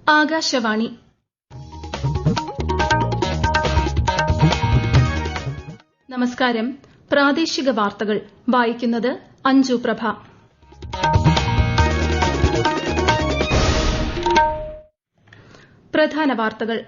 ആകാശവാണി നമസ്കാരം. പ്രാദേശിക വാർത്തകൾ വായിക്കുന്നത് അഞ്ജു പ്രഭ. പ്രധാന വാർത്തകൾ.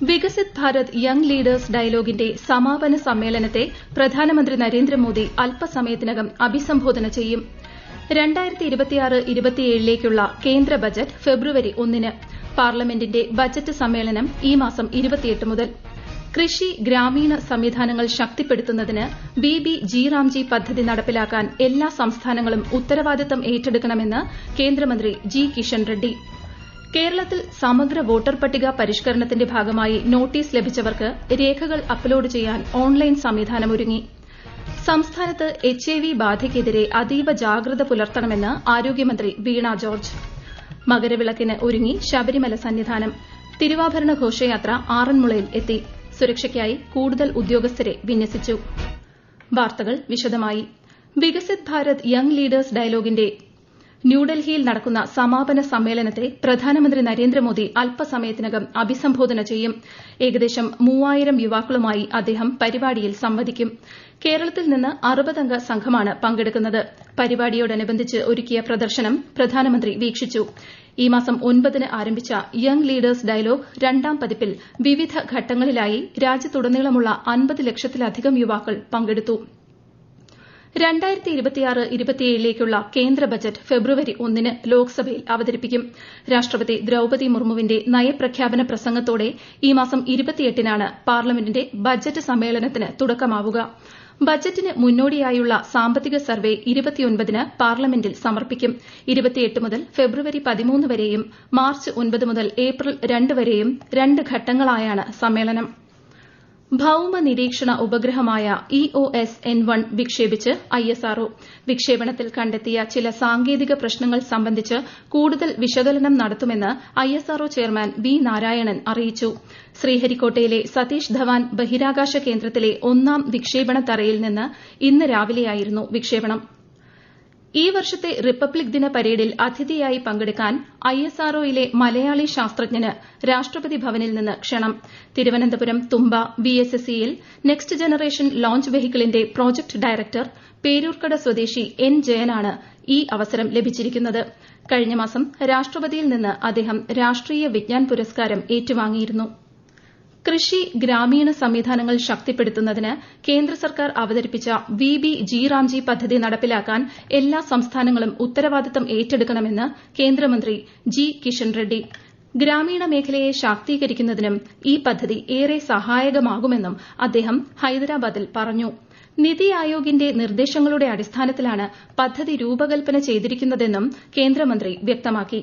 വികസിത് ഭാരത് യങ് ലീഡേഴ്സ് ഡയലോഗിന്റെ സമാപന സമ്മേളനത്തെ പ്രധാനമന്ത്രി നരേന്ദ്രമോദി അല്പസമയത്തിനകം അഭിസംബോധന ചെയ്യും. 2026-27ലേക്കുള്ള കേന്ദ്ര ബജറ്റ് ഫെബ്രുവരി 1-ന്. പാർലമെന്റിന്റെ ബജറ്റ് സമ്മേളനം ഈ മാസം 28 മുതൽ. കൃഷി ഗ്രാമീണ സംവിധാനങ്ങൾ ശക്തിപ്പെടുത്തുന്നതിന് ബി റാംജി പദ്ധതി നടപ്പിലാക്കാൻ എല്ലാ സംസ്ഥാനങ്ങളും ഉത്തരവാദിത്തം ഏറ്റെടുക്കണമെന്ന് കേന്ദ്രമന്ത്രി ജി കിഷൻ റെഡ്ഡി. കേരളത്തിൽ സമഗ്ര വോട്ടർ പട്ടിക പരിഷ്കരണത്തിന്റെ ഭാഗമായി നോട്ടീസ് ലഭിച്ചവർക്ക് രേഖകൾ അപ്ലോഡ് ചെയ്യാൻ ഓൺലൈൻ സംവിധാനമൊരുങ്ങി. സംസ്ഥാനത്ത് HIV ബാധയ്ക്കെതിരെ അതീവ ജാഗ്രത പുലർത്തണമെന്ന് ആരോഗ്യമന്ത്രി വീണ ജോർജ്. മകരവിളക്കിന് ഒരുങ്ങി ശബരിമല സന്നിധാനം. തിരുവാഭരണ ഘോഷയാത്ര ആറന്മുളയിൽ എത്തി. സുരക്ഷയ്ക്കായി കൂടുതൽ ഉദ്യോഗസ്ഥരെ വിന്യസിച്ചു. വാർത്തകൾ വിശദമായി. വികസിത് ഭാരത് യങ് ലീഡേഴ്സ് ഡയലോഗിന്റെ ന്യൂഡൽഹിയിൽ നടക്കുന്ന സമാപന സമ്മേളനത്തെ പ്രധാനമന്ത്രി നരേന്ദ്രമോദി അല്പസമയത്തിനകം അഭിസംബോധന ചെയ്യും. ഏകദേശം 3000 യുവാക്കളുമായി അദ്ദേഹം പരിപാടിയിൽ സംവദിക്കും. കേരളത്തിൽ നിന്ന് 60 അംഗ സംഘമാണ് പങ്കെടുക്കുന്നത്. പരിപാടിയോടനുബന്ധിച്ച് ഒരുക്കിയ പ്രദർശനം പ്രധാനമന്ത്രി വീക്ഷിച്ചു. ഈ മാസം 9-ന് ആരംഭിച്ച യങ് ലീഡേഴ്സ് ഡയലോഗ് 2ാം പതിപ്പിൽ വിവിധ ഘട്ടങ്ങളിലായി രാജ്യത്തുടനീളമുള്ള 50 ലക്ഷത്തിലധികം യുവാക്കൾ പങ്കെടുത്തു. 2026-27ലേക്കുള്ള കേന്ദ്ര ബജറ്റ് ഫെബ്രുവരി 1-ന് ലോക്സഭയിൽ അവതരിപ്പിക്കും. രാഷ്ട്രപതി ദ്രൌപതി മുർമുവിന്റെ നയപ്രഖ്യാപന പ്രസംഗത്തോടെ ഈ മാസം 28-നാണ് പാർലമെന്റിന്റെ ബജറ്റ് സമ്മേളനത്തിന് തുടക്കമാവുക. ബജറ്റിന് മുന്നോടിയായുള്ള സാമ്പത്തിക സർവേ 29-ന് പാർലമെന്റിൽ സമർപ്പിക്കും. 28 മുതൽ ഫെബ്രുവരി 13 വരെയും മാർച്ച് 9 മുതൽ ഏപ്രിൽ 2 വരെയും 2 ഘട്ടങ്ങളായാണ് സമ്മേളനം. ഭൌമ നിരീക്ഷണ ഉപഗ്രഹമായ EOS-N1 വിക്ഷേപിച്ച് ISRO. വിക്ഷേപണത്തിൽ കണ്ടെത്തിയ ചില സാങ്കേതിക പ്രശ്നങ്ങൾ സംബന്ധിച്ച് കൂടുതൽ വിശകലനം നടത്തുമെന്ന് ISRO ചെയർമാൻ വി നാരായണൻ അറിയിച്ചു. ശ്രീഹരിക്കോട്ടയിലെ സതീഷ് ധവാൻ ബഹിരാകാശ കേന്ദ്രത്തിലെ 1ാം വിക്ഷേപണ തറയിൽ നിന്ന് ഇന്ന് രാവിലെയായിരുന്നു വിക്ഷേപണം. ഈ വർഷത്തെ റിപ്പബ്ലിക് ദിന പരേഡിൽ അതിഥിയായി പങ്കെടുക്കാൻ ISROയിലെ മലയാളി ശാസ്ത്രജ്ഞന് രാഷ്ട്രപതി ഭവനിൽ നിന്ന് ക്ഷണം. തിരുവനന്തപുരം തുമ്പ VSSCയിൽ നെക്സ്റ്റ് ജനറേഷൻ ലോഞ്ച് വെഹിക്കിളിന്റെ പ്രോജക്ട് ഡയറക്ടർ പേരൂർക്കട സ്വദേശി N ജയനാണ് ഈ അവസരം ലഭിച്ചിരിക്കുന്നത്. കഴിഞ്ഞ മാസം രാഷ്ട്രപതിയിൽ നിന്ന് അദ്ദേഹം രാഷ്ട്രീയ വിജ്ഞാൻ പുരസ്കാരം ഏറ്റുവാങ്ങിയിരുന്നു. കൃഷി ഗ്രാമീണ സംവിധാനങ്ങൾ ശക്തിപ്പെടുത്തുന്നതിന് കേന്ദ്ര സർക്കാർ അവതരിപ്പിച്ച ജി റാംജി പദ്ധതി നടപ്പിലാക്കാൻ എല്ലാ സംസ്ഥാനങ്ങളും ഉത്തരവാദിത്തം ഏറ്റെടുക്കണമെന്ന് കേന്ദ്രമന്ത്രി ജി കിഷൻ റെഡ്ഡി. ഗ്രാമീണ മേഖലയെ ശാക്തീകരിക്കുന്നതിനും ഈ പദ്ധതി ഏറെ സഹായകമാകുമെന്നും അദ്ദേഹം ഹൈദരാബാദിൽ പറഞ്ഞു. നിതി ആയോഗിന്റെ നിർദ്ദേശങ്ങളുടെ അടിസ്ഥാനത്തിലാണ് പദ്ധതി രൂപകൽപ്പന ചെയ്തിരിക്കുന്നതെന്നും കേന്ദ്രമന്ത്രി വ്യക്തമാക്കി.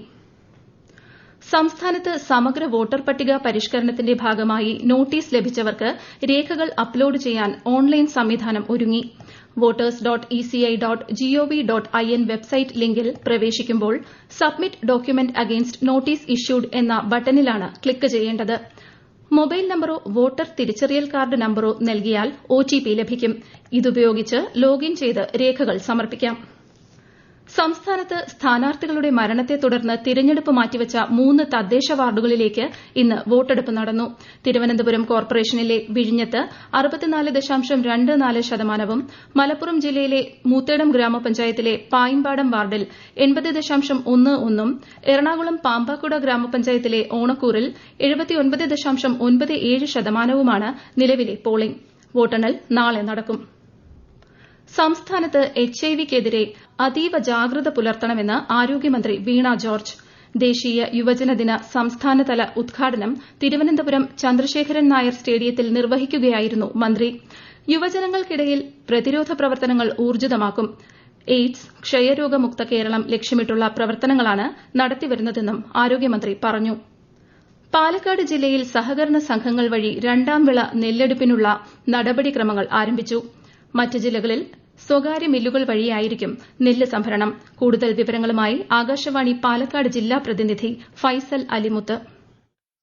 സംസ്ഥാനത്ത് സമഗ്ര വോട്ടർ പട്ടിക പരിഷ്കരണത്തിന്റെ ഭാഗമായി നോട്ടീസ് ലഭിച്ചവർക്ക് രേഖകൾ അപ്ലോഡ് ചെയ്യാൻ ഓൺലൈൻ സംവിധാനം ഒരുങ്ങി. voters.eci.gov.in വെബ്സൈറ്റ് ലിങ്കിൽ പ്രവേശിക്കുമ്പോൾ submit document against notice issued എന്ന ബട്ടണിലാണ് ക്ലിക്ക് ചെയ്യേണ്ടത്. മൊബൈൽ നമ്പറോ വോട്ടർ തിരിച്ചറിയൽ കാർഡ് നമ്പറോ നൽകിയാൽ OTP ലഭിക്കും. ഇതുപയോഗിച്ച് ലോഗിൻ ചെയ്ത് രേഖകൾ സമർപ്പിക്കാം. സംസ്ഥാനത്ത് സ്ഥാനാർത്ഥികളുടെ മരണത്തെ തുടർന്ന് തിരഞ്ഞെടുപ്പ് മാറ്റിവച്ച 3 തദ്ദേശ വാർഡുകളിലേക്ക് ഇന്ന് വോട്ടെടുപ്പ് നടന്നു. തിരുവനന്തപുരം കോർപ്പറേഷനിലെ വിഴിഞ്ഞത്ത് 64.24%, മലപ്പുറം ജില്ലയിലെ മൂത്തേടം ഗ്രാമപഞ്ചായത്തിലെ പായിമ്പാടം വാർഡിൽ 80.11%, എറണാകുളം പാമ്പാക്കുട ഗ്രാമപഞ്ചായത്തിലെ ഓണക്കൂറിൽ 79.97%വുമാണ് നിലവിലെ പോളിംഗ്. വോട്ടെണ്ണൽ നാളെ നടക്കും. സംസ്ഥാനത്ത് HIVക്കെതിരെ അതീവ ജാഗ്രത പുലർത്തണമെന്ന് ആരോഗ്യമന്ത്രി വീണ ജോർജ്. ദേശീയ യുവജനദിന സംസ്ഥാനതല ഉദ്ഘാടനം തിരുവനന്തപുരം ചന്ദ്രശേഖരൻ നായർ സ്റ്റേഡിയത്തിൽ നിർവഹിക്കുകയായിരുന്നു മന്ത്രി. യുവജനങ്ങൾക്കിടയിൽ പ്രതിരോധ പ്രവർത്തനങ്ങൾ ഊർജിതമാക്കും. എയ്ഡ്സ്, ക്ഷയരോഗമുക്ത കേരളം ലക്ഷ്യമിട്ടുള്ള പ്രവർത്തനങ്ങളാണ് നടത്തിവരുന്നതെന്നും ആരോഗ്യമന്ത്രി പറഞ്ഞു. പാലക്കാട് ജില്ലയിൽ സഹകരണ സംഘങ്ങൾ വഴി 2ാം വിള നെല്ലെടുപ്പിനുള്ള നടപടിക്രമങ്ങൾ ആരംഭിച്ചു. മറ്റ് ജില്ലകളിൽ സ്വകാര്യ മില്ലുകൾ വഴിയായിരിക്കും നെല്ല് സംഭരണം. കൂടുതൽ വിവരങ്ങളുമായി ആകാശവാണി പാലക്കാട് ജില്ലാ പ്രതിനിധി ഫൈസൽ അലിമുത്ത്.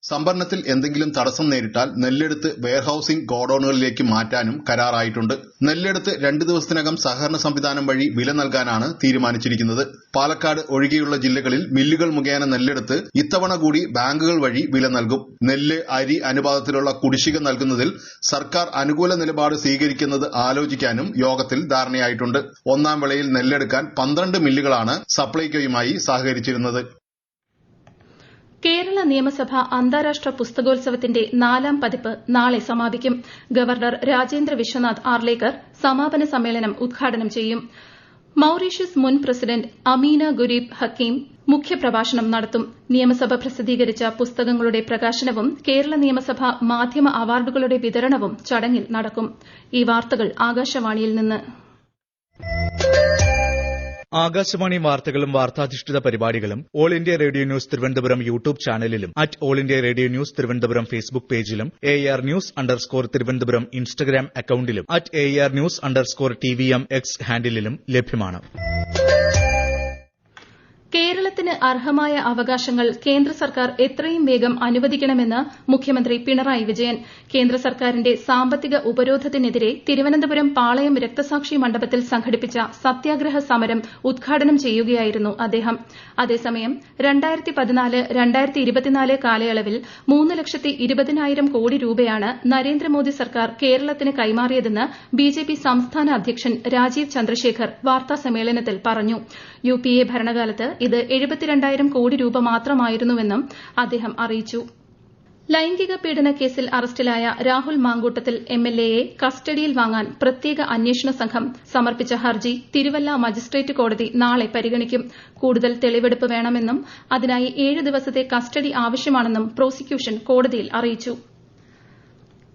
സംഭരണത്തിൽ എന്തെങ്കിലും തടസ്സം നേരിട്ടാൽ നെല്ലെടുത്ത് വെയർഹൌസിംഗ് ഗോഡൌണുകളിലേക്ക് മാറ്റാനും കരാറായിട്ടുണ്ട്. നെല്ലെടുത്ത് 2 ദിവസത്തിനകം സഹകരണ സംവിധാനം വഴി വില നൽകാനാണ് തീരുമാനിച്ചിരിക്കുന്നത്. പാലക്കാട് ഒഴികെയുള്ള ജില്ലകളിൽ മില്ലുകൾ മുഖേന നെല്ലെടുത്ത് ഇത്തവണ കൂടി ബാങ്കുകൾ വഴി വില നൽകും. നെല്ല്, അരി അനുപാതത്തിലുള്ള കുടിശ്ശിക നൽകുന്നതിൽ സർക്കാർ അനുകൂല നിലപാട് സ്വീകരിക്കുന്നത് ആലോചിക്കാനും യോഗത്തിൽ ധാരണയായിട്ടുണ്ട്. ഒന്നാം വിളയിൽ നെല്ലെടുക്കാൻ 12 മില്ലുകളാണ് സപ്ലൈകോയുമായി സഹകരിച്ചിരുന്നത്. കേരള നിയമസഭ അന്താരാഷ്ട്ര പുസ്തകോത്സവത്തിന്റെ 4ാം പതിപ്പ് നാളെ സമാപിക്കും. ഗവർണർ രാജേന്ദ്ര വിശ്വനാഥ് ആർലേക്കർ സമാപന സമ്മേളനം ഉദ്ഘാടനം ചെയ്യും. മൌറീഷ്യസ് മുൻ പ്രസിഡന്റ് അമീന ഗുരീബ് ഹക്കീം മുഖ്യപ്രഭാഷണം നടത്തും. നിയമസഭ പ്രസിദ്ധീകരിച്ച പുസ്തകങ്ങളുടെ പ്രകാശനവും കേരള നിയമസഭ മാധ്യമ അവാർഡുകളുടെ വിതരണവും ചടങ്ങിൽ നടക്കും. ഈ വാർത്തകൾ ആകാശവാണിയിൽ നിന്ന്. ആകാശവാണി വാർത്തകളും വാർത്താധിഷ്ഠിത പരിപാടികളും All India Radio News Thiruvananthapuram YouTube ചാനലിലും All India Radio News Thiruvananthapuram Facebook പേജിലും AR News_ തിരുവനന്തപുരം ഇൻസ്റ്റഗ്രാം അക്കൌണ്ടിലും AR News_TVM X ഹാൻഡിലും ലഭ്യമാണ്. കേരളത്തിന് അർഹമായ അവകാശങ്ങൾ കേന്ദ്ര സർക്കാർ എത്രയും വേഗം അനുവദിക്കണമെന്ന് മുഖ്യമന്ത്രി പിണറായി വിജയൻ. കേന്ദ്ര സർക്കാരിന്റെ സാമ്പത്തിക ഉപരോധത്തിനെതിരെ തിരുവനന്തപുരം പാളയം രക്തസാക്ഷി മണ്ഡപത്തിൽ സംഘടിപ്പിച്ച സത്യാഗ്രഹ സമരം ഉദ്ഘാടനം ചെയ്യുകയായിരുന്നു അദ്ദേഹം. അതേസമയം 2014-2024 കാലയളവിൽ 3,20,000 കോടി രൂപയാണ് നരേന്ദ്രമോദി സർക്കാർ കേരളത്തിന് കൈമാറിയതെന്ന് BJP സംസ്ഥാന അധ്യക്ഷൻ രാജീവ് ചന്ദ്രശേഖർ വാർത്താസമ്മേളനത്തിൽ പറഞ്ഞു. UPA ഭരണകാലത്ത് ഇത് 72,000 കോടി രൂപ മാത്രമായിരുന്നുവെന്നും അദ്ദേഹം അറിയിച്ചു. ലൈംഗിക പീഡന കേസിൽ അറസ്റ്റിലായ രാഹുൽ മാങ്കൂട്ടത്തിൽ MLAയെ കസ്റ്റഡിയിൽ വാങ്ങാൻ പ്രത്യേക അന്വേഷണ സംഘം സമർപ്പിച്ച ഹർജി തിരുവല്ല മജിസ്ട്രേറ്റ് കോടതി നാളെ പരിഗണിക്കും. കൂടുതൽ തെളിവെടുപ്പ് വേണമെന്നും അതിനായി 7 ദിവസത്തെ കസ്റ്റഡി ആവശ്യമാണെന്നും പ്രോസിക്യൂഷൻ കോടതിയിൽ അറിയിച്ചു.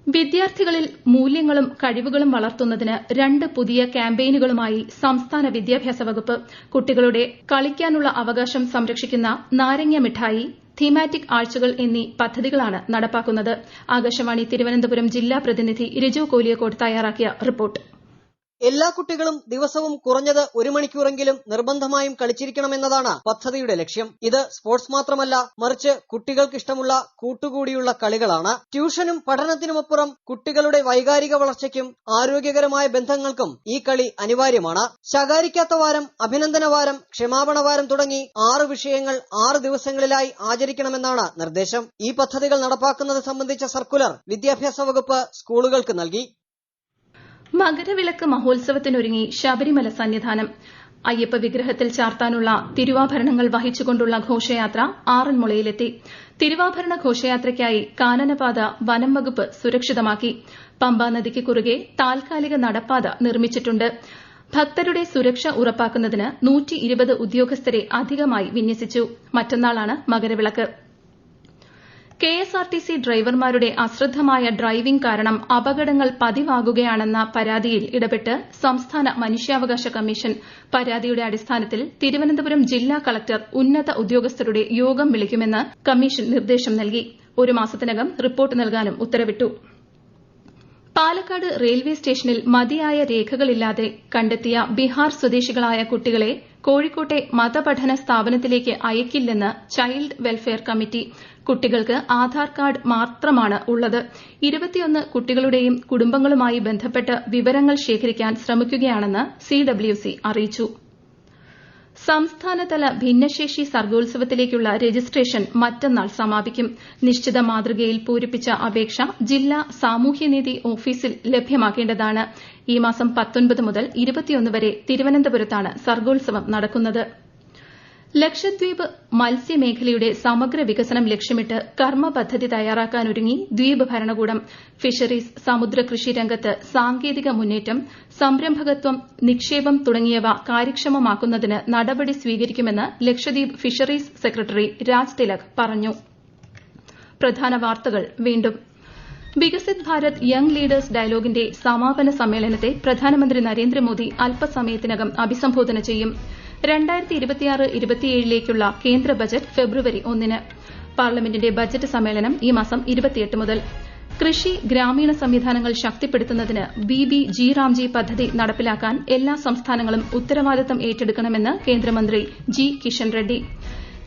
വിദ്യാർത്ഥികളിൽ മൂല്യങ്ങളും കഴിവുകളും വളർത്തുന്നതിന് 2 പുതിയ ക്യാമ്പയിനുകളുമായി സംസ്ഥാന വിദ്യാഭ്യാസ വകുപ്പ്. കുട്ടികളുടെ കളിക്കാനുള്ള അവകാശം സംരക്ഷിക്കുന്ന നാരങ്ങ മിഠായി, തീമാറ്റിക് ആഴ്ചകൾ എന്നീ പദ്ധതികളാണ് നടപ്പാക്കുന്നത്. ആകാശവാണി തിരുവനന്തപുരം ജില്ലാ പ്രതിനിധി റിജു കോലിയക്കോട് തയ്യാറാക്കിയ റിപ്പോർട്ട്. എല്ലാ കുട്ടികളും ദിവസവും കുറഞ്ഞത് 1 മണിക്കൂറെങ്കിലും നിർബന്ധമായും കളിച്ചിരിക്കണമെന്നതാണ് പദ്ധതിയുടെ ലക്ഷ്യം. ഇത് സ്പോർട്സ് മാത്രമല്ല, മറിച്ച് കുട്ടികൾക്ക് ഇഷ്ടമുള്ള കൂട്ടുകൂടിയുള്ള കളികളാണ്. ട്യൂഷനും പഠനത്തിനുമപ്പുറം കുട്ടികളുടെ വൈകാരിക വളർച്ചയ്ക്കും ആരോഗ്യകരമായ ബന്ധങ്ങൾക്കും ഈ കളി അനിവാര്യമാണ്. ശകാരിക്കാത്ത വാരം, അഭിനന്ദന വാരം, ക്ഷമാപണ വാരം തുടങ്ങി 6 വിഷയങ്ങൾ 6 ദിവസങ്ങളിലായി ആചരിക്കണമെന്നാണ് നിർദ്ദേശം. ഈ പദ്ധതികൾ നടപ്പാക്കുന്നത് സംബന്ധിച്ച സർക്കുലർ വിദ്യാഭ്യാസ വകുപ്പ് സ്കൂളുകൾക്ക് നൽകി. മകരവിളക്ക് മഹോത്സവത്തിനൊരുങ്ങി ശബരിമല സന്നിധാനം. അയ്യപ്പ വിഗ്രഹത്തിൽ ചാർത്താനുള്ള തിരുവാഭരണങ്ങൾ വഹിച്ചുകൊണ്ടുള്ള ഘോഷയാത്ര ആറന്മുളയിലെത്തി. തിരുവാഭരണ ഘോഷയാത്രയ്ക്കായി കാനനപാത വനം വകുപ്പ് സുരക്ഷിതമാക്കി. പമ്പാ നദിക്ക് കുറുകെ താൽക്കാലിക നടപ്പാത നിർമ്മിച്ചിട്ടുണ്ട്. ഭക്തരുടെ സുരക്ഷ ഉറപ്പാക്കുന്നതിന് 120 ഉദ്യോഗസ്ഥരെ അധികമായി വിന്യസിച്ചു. മറ്റന്നാളാണ് മകരവിളക്ക്. KSRTC ഡ്രൈവർമാരുടെ അശ്രദ്ധമായ ഡ്രൈവിംഗ് കാരണം അപകടങ്ങൾ പതിവാകുകയാണെന്ന പരാതിയിൽ ഇടപെട്ട് സംസ്ഥാന മനുഷ്യാവകാശ കമ്മീഷൻ. പരാതിയുടെ അടിസ്ഥാനത്തിൽ തിരുവനന്തപുരം ജില്ലാ കളക്ടർ ഉന്നത ഉദ്യോഗസ്ഥരുടെ യോഗം വിളിക്കുമെന്ന് കമ്മീഷൻ നിർദ്ദേശം നൽകി. 1 മാസത്തിനകം റിപ്പോർട്ട് നൽകാനും ഉത്തരവിട്ടു. പാലക്കാട് റെയിൽവേ സ്റ്റേഷനിൽ മതിയായ രേഖകളില്ലാതെ കണ്ടെത്തിയ ബീഹാർ സ്വദേശികളായ കുട്ടികളെ കോഴിക്കോട്ടെ മതപഠന സ്ഥാപനത്തിലേക്ക് അയക്കില്ലെന്ന് ചൈൽഡ് വെൽഫെയർ കമ്മിറ്റി. കുട്ടികൾക്ക് ആധാർ കാർഡ് മാത്രമാണ് ഉള്ളത്. 21 കുട്ടികളുടെയും കുടുംബങ്ങളുമായി ബന്ധപ്പെട്ട് വിവരങ്ങൾ ശേഖരിക്കാൻ ശ്രമിക്കുകയാണെന്ന് CWC അറിയിച്ചു. സംസ്ഥാനതല ഭിന്നശേഷി സർഗോത്സവത്തിലേക്കുള്ള രജിസ്ട്രേഷൻ മറ്റന്നാൾ സമാപിക്കും. നിശ്ചിത മാതൃകയിൽ പൂരിപ്പിച്ച അപേക്ഷ ജില്ലാ സാമൂഹ്യനീതി ഓഫീസിൽ ലഭ്യമാക്കേണ്ടതാണ്. ഈ മാസം 19 മുതൽ 21 വരെ തിരുവനന്തപുരത്താണ് സർഗോത്സവം നടക്കുന്നത്. ലക്ഷദ്വീപ് മത്സ്യമേഖലയുടെ സമഗ്ര വികസനം ലക്ഷ്യമിട്ട് കർമ്മ പദ്ധതി തയ്യാറാക്കാനൊരുങ്ങി ദ്വീപ് ഭരണകൂടം. ഫിഷറീസ്, സമുദ്രകൃഷി രംഗത്ത് സാങ്കേതിക മുന്നേറ്റം, സംരംഭകത്വം, നിക്ഷേപം തുടങ്ങിയവ കാര്യക്ഷമമാക്കുന്നതിന് നടപടി സ്വീകരിക്കുമെന്ന് ലക്ഷദ്വീപ് ഫിഷറീസ് സെക്രട്ടറി രാജ് തിലക് പറഞ്ഞു. പ്രധാന വാർത്തകൾ വീണ്ടും. വികസിത് ഭാരത് യങ് ലീഡേഴ്സ് ഡയലോഗിന്റെ സമാപന സമ്മേളനത്തെ പ്രധാനമന്ത്രി നരേന്ദ്രമോദി അല്പസമയത്തിനകം അഭിസംബോധന ചെയ്യും. 2026-27ലേക്കുള്ള കേന്ദ്ര ബജറ്റ് ഫെബ്രുവരി 1-ന്. പാർലമെന്റിന്റെ ബജറ്റ് സമ്മേളനം ഈ മാസം 28 മുതൽ. കൃഷി, ഗ്രാമീണ സംവിധാനങ്ങൾ ശക്തിപ്പെടുത്തുന്നതിന് BBG റാംജി പദ്ധതി നടപ്പിലാക്കാൻ എല്ലാ സംസ്ഥാനങ്ങളും ഉത്തരവാദിത്തം ഏറ്റെടുക്കണമെന്ന് കേന്ദ്രമന്ത്രി G. കിഷൻ റെഡ്ഡി.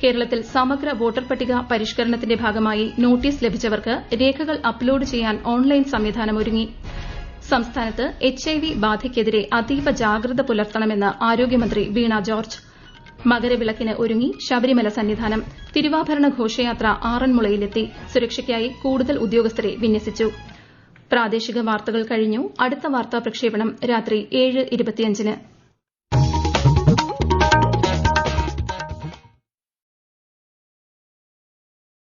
കേരളത്തിൽ സമഗ്ര വോട്ടർ പട്ടിക പരിഷ്കരണത്തിന്റെ ഭാഗമായി നോട്ടീസ് ലഭിച്ചവർക്ക് രേഖകൾ അപ്ലോഡ് ചെയ്യാൻ ഓൺലൈൻ സംവിധാനം ഒരുങ്ങി. സംസ്ഥാനത്ത് HIV ബാധയ്ക്കെതിരെ അതീവ ജാഗ്രത പുലർത്തണമെന്ന് ആരോഗ്യമന്ത്രി വീണ ജോർജ്. മകരവിളക്കിന് ഒരുങ്ങി ശബരിമല സന്നിധാനം. തിരുവാഭരണ ഘോഷയാത്ര ആറന്മുളയിലെത്തി. സുരക്ഷയ്ക്കായി കൂടുതൽ ഉദ്യോഗസ്ഥരെ വിന്യസിച്ചു. പ്രാദേശിക വാർത്തകൾ കഴിഞ്ഞു. അടുത്ത വാർത്താ പ്രക്ഷേപണം രാത്രി 7:25-ന്.